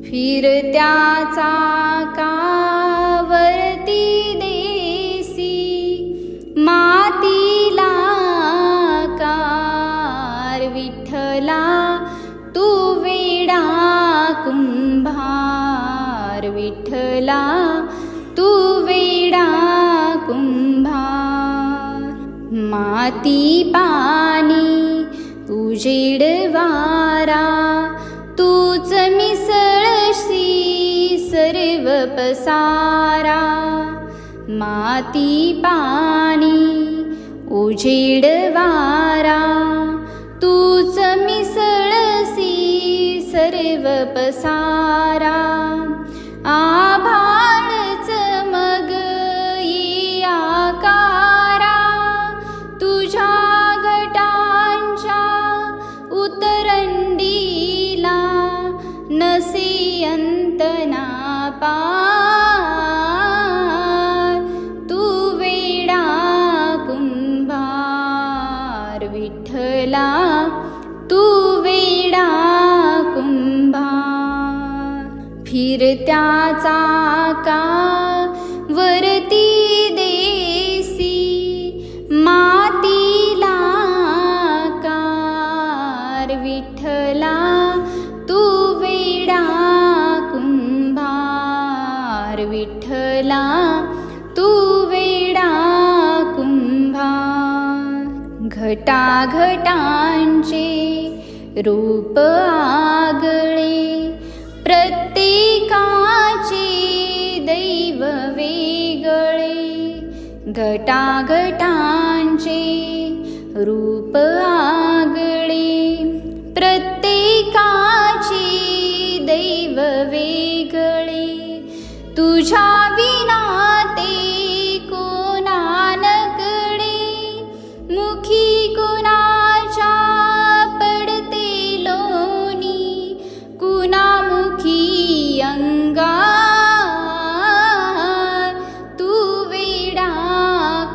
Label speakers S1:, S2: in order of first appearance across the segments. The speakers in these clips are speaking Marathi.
S1: फिरत्या चाकावरती देसी मातीला कार विठ्ठला तू वेडा कुंभार विठ्ठला तू वेडा कुंभार माती पाणी उजेड वारा तूच मिसळशी सर्व पसारा माती पाणी उजेड वारा तूच मिसळशी सर्व पसारा आभाळच मग ई आकारा तुझ्या घटांच्या उतरंडीला नसे अंत ना पार तू वेडा कुंभार विठ्ठला तू वेडा कुंभार फिरत्या चाकावरती देसी मातीला कार विठ्ठला तू वेडा कुंभार विठ्ठला तू वेडा कुंभार घटाघटांचे रूप आगळे प्रत्येकाचे दैव वेगळे घटाघटांचे रूप आगळे प्रत्येकाचे दैव वेगळे तुझ्या विना ते कोणा नकळे मुखी कुणाच्या पडते लोणी कुणामुखी अंगार तू वेडा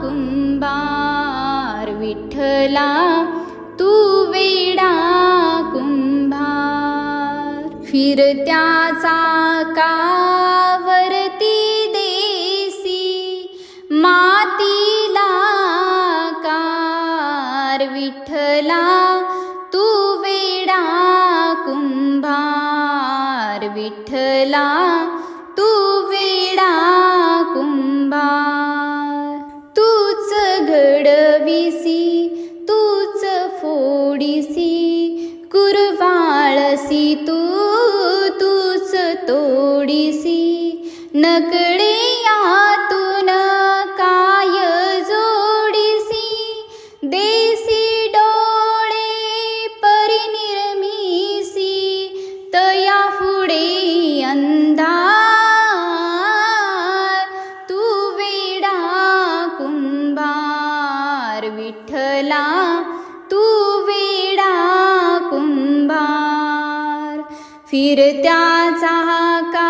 S1: कुंभार विठ्ठला तू वेडा कुंभार फिरत्या चाकावरती देसी मातीला कार विठ्ठला तू वेडा कुंभार विठ्ठला तू वेडा कुंभार तूच घडविसी तूच फोडीसी कुरवाळसी तूच तोडीसी नकळे यातून काय जोडीसी देसी डोळे परिनिर्मिसी तया पुढे अंधार तू वेडा कुंभार विठ्ठला तू वेडा कुंभार फिरत्या चाका